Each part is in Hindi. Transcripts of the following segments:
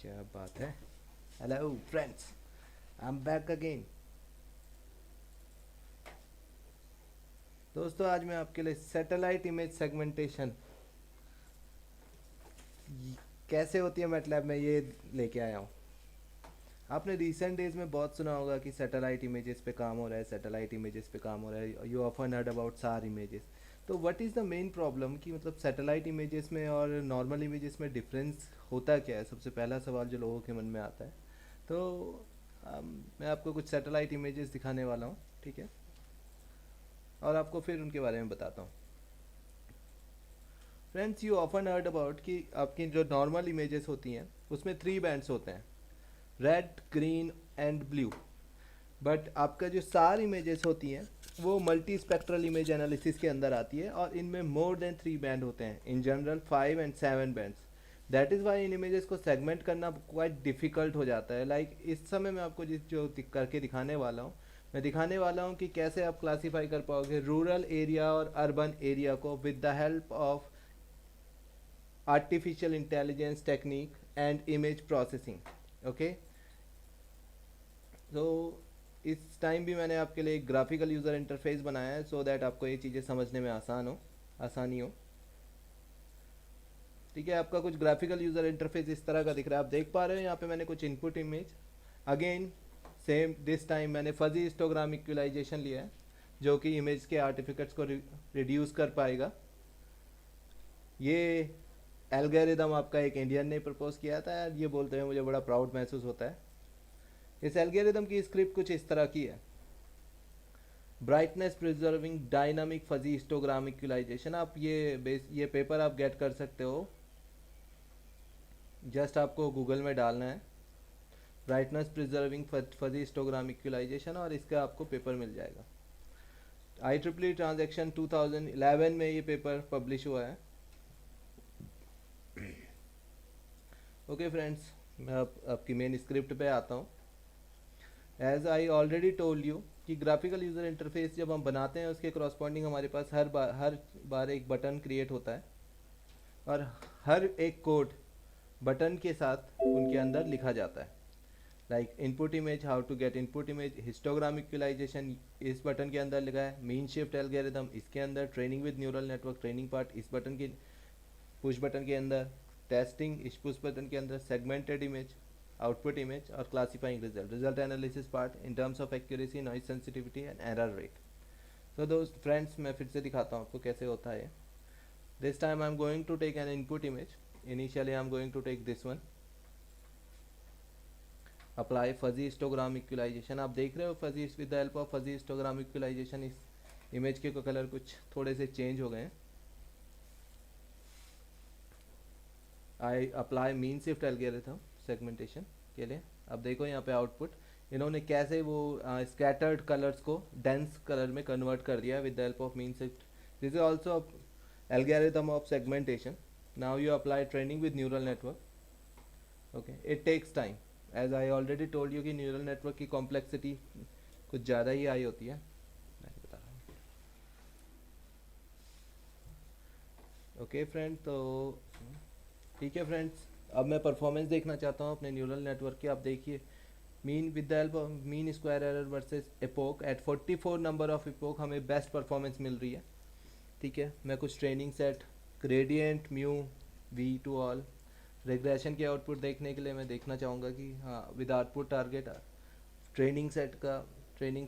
क्या बात है। Hello friends, I am back again. दोस्तों, आज मैं आपके लिए सैटेलाइट इमेज सेगमेंटेशन कैसे होती है मैटलैब में ये लेके आया हूँ। आपने रिसेंट डेज में बहुत सुना होगा कि सैटेलाइट इमेजेस पे काम हो रहा है, सैटेलाइट इमेजेस पे काम हो रहा है। यू ऑफन हर्ड अबाउट सार इमेजेस। तो what is the main problem कि मतलब सैटेलाइट इमेजेस में और नॉर्मल इमेजेस में डिफरेंस होता क्या है? सबसे पहला सवाल जो लोगों के मन में आता है। तो मैं आपको कुछ सैटेलाइट इमेजेस दिखाने वाला हूँ, ठीक है, और आपको फिर उनके बारे में बताता हूँ। Friends, you often heard about कि आपकी जो नॉर्मल इमेजेस होती हैं उसमें 3 बैंड्स होते हैं, red, green and blue. But आपका जो सार इमेजेस होती हैं वो मल्टी स्पेक्ट्रल इमेज एनालिसिस के अंदर आती है और इनमें मोर देन 3 बैंड होते हैं, in general 5 and 7 bands. That is why in images को सेगमेंट करना क्वाइट डिफ़िकल्ट हो जाता है। इस समय मैं आपको जिस जो करके दिखाने वाला हूँ, मैं दिखाने वाला हूँ कि कैसे आप क्लासीफाई कर पाओगे रूरल एरिया और अर्बन एरिया को with the help of artificial intelligence technique and image processing. Okay, तो इस टाइम भी मैंने आपके लिए एक ग्राफिकल यूज़र इंटरफेस बनाया है सो दैट आपको ये चीज़ें समझने में आसानी हो। ठीक है, आपका कुछ ग्राफिकल यूज़र इंटरफेस इस तरह का दिख रहा है, आप देख पा रहे हो। यहाँ पे मैंने कुछ input image, again same this time मैंने फजी हिस्टोग्राम इक्वलाइजेशन लिया है जो कि इमेज के आर्टिफिकेट्स को रिड्यूस कर पाएगा। ये एल्गोरिदम आपका एक इंडियन ने प्रपोज किया था, ये बोलते हुए मुझे बड़ा प्राउड महसूस होता है। इस एल्गोरिदम की स्क्रिप्ट कुछ इस तरह की है। Brightness preserving dynamic fuzzy histogram equalisation. आप ये पेपर आप गेट कर सकते हो, जस्ट आपको गूगल में डालना है brightness preserving fuzzy histogram equalisation और इसका आपको पेपर मिल जाएगा। IEEE ट्रांजेक्शन 2011 में ये पेपर पब्लिश हुआ है। ओके फ्रेंड्स, मैं आपकी मेन स्क्रिप्ट पे आता हूँ। As I already told you कि ग्राफिकल यूज़र इंटरफेस जब हम बनाते हैं उसके करस्पॉन्डिंग हमारे पास हर बार एक बटन क्रिएट होता है और हर एक कोड बटन के साथ उनके अंदर लिखा जाता है। Like input image, how to get input image, histogram equalisation इस बटन के अंदर लिखा है, मीन शिफ्ट एल्गोरिथम इसके अंदर, training with neural network training part इस बटन की पुश बटन के अंदर, टेस्टिंग इस पुश बटन के अंदर, सेगमेंटेड इमेज, आउटपुट इमेज और classifying result analysis part in terms of accuracy, noise sensitivity and error rate. तो दोस्त फ्रेंड्स, मैं फिर से दिखाता हूँ आपको कैसे होता है। This time I am going to take an input image. Initially I am going to take this one, apply fuzzy histogram equalisation. आप देख रहे हो fuzzy with the help of fuzzy histogram equalisation इस इमेज के कलर कुछ थोड़े से चेंज हो गए हैं। I apply mean shift algorithm segmentation के लिए। अब देखो यहाँ पे आउटपुट इन्होंने कैसे वो स्कैटर्ड कलर्स को डेंस कलर में कन्वर्ट कर दिया with the help of mean shift. This is also algorithm of segmentation. Now you apply training with neural network. Okay, it takes time. As I already told you कि न्यूरल नेटवर्क की कॉम्प्लेक्सिटी कुछ ज़्यादा ही हाई होती है, मैं बता रहा हूँ। ओके फ्रेंड, तो ठीक है फ्रेंड्स, अब मैं परफॉर्मेंस देखना चाहता हूँ अपने न्यूरल नेटवर्क की। आप देखिए, mean with the help of mean square error versus epoch at 44 number of epoch हमें बेस्ट परफॉर्मेंस मिल रही है। ठीक है, मैं कुछ training set, gradient, mu, V to all, regression के आउटपुट देखने के लिए मैं देखना चाहूँगा कि हाँ with output target training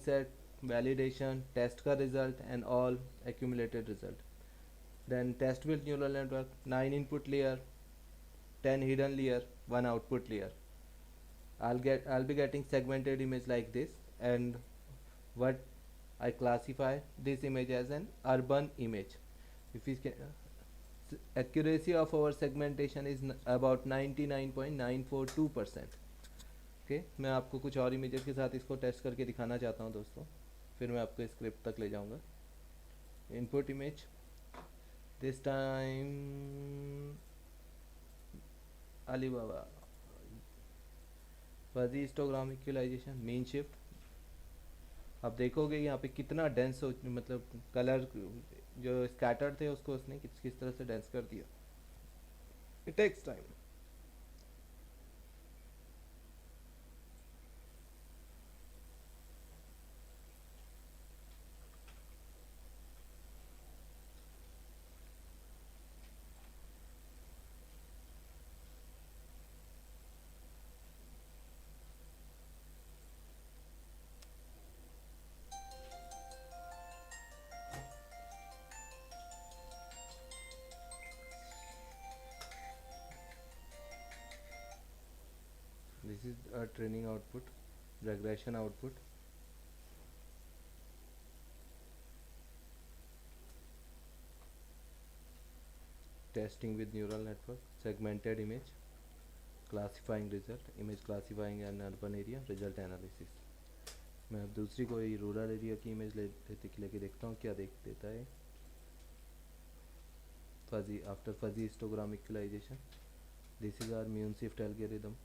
set validation test का result and all accumulated result. Then test with neural network 9 input layer, 10 hidden layer, 1 output layer. I'll be getting segmented image like this, and what I classify this image as an urban image. If we can, accuracy of our segmentation is about 99.942%. Okay, मैं आपको कुछ और इमेजेस के साथ इसको टेस्ट करके दिखाना चाहता हूँ दोस्तों, फिर मैं आपको स्क्रिप्ट तक ले जाऊँगा। Input image this time Alibaba, fuzzy histogram equalisation, mean shift. आप देखोगे यहाँ पे कितना डेंस हो, मतलब कलर जो स्कैटर्ड थे उसको उसने किस तरह से डेंस कर दिया। It takes time. this is a training output, regression output. Testing with neural network, segmented image, classifying result, image classifying an urban area, result analysis. मैं अब दूसरी कोई रूरल एरिया की इमेज लेके देखता हूँ क्या देख देता है. Fuzzy, after fuzzy histogram equalization, this is our Mune shift algorithm.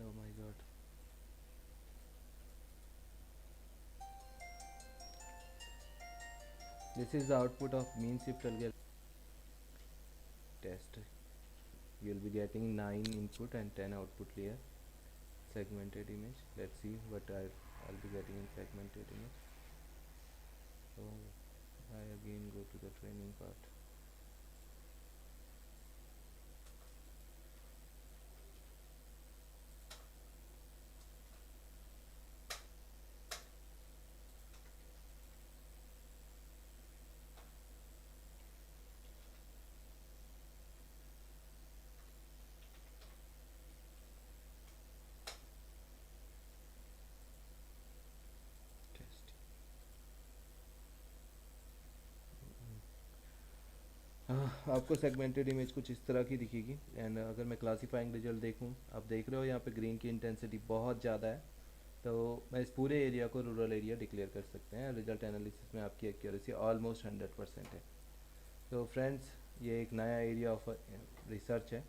Oh my god. This is the output of mean shift algorithm test. You will be getting 9 input and 10 output layer. Segmented image. Let's see what I'll be getting in segmented image. So I again go to the training part. Test. आपको सेगमेंटेड इमेज कुछ इस तरह की दिखेगी. एंड अगर मैं क्लासीफाइंग रिजल्ट देखूं, आप देख रहे हो यहाँ पे ग्रीन की इंटेंसिटी बहुत ज़्यादा है. तो मैं इस पूरे एरिया को रूरल एरिया डिक्लेयर कर सकते हैं. रिजल्ट एनालिसिस में आपकी एक्यूरेसी ऑलमोस्ट 100% है. तो फ्रेंड्स, ये एक नया एरिया ऑफ रिसर्च है.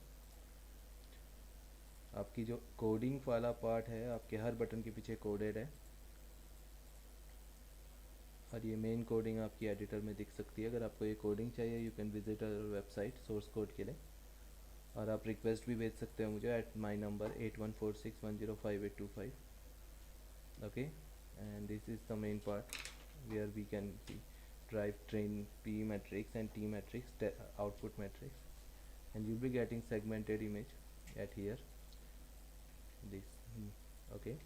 आपकी जो कोडिंग वाला पार्ट है, आपके हर बटन के पीछे कोडेड है. और ये मेन कोडिंग आपकी एडिटर में दिख सकती है. अगर आपको ये कोडिंग चाहिए, you can visit our website source code के लिए. और आप रिक्वेस्ट भी भेज सकते हो मुझे at my number 8146105825. Okay, and this is the main part where we can drive train P matrix and T matrix output matrix, and you'll be getting segmented image at here this. Okay.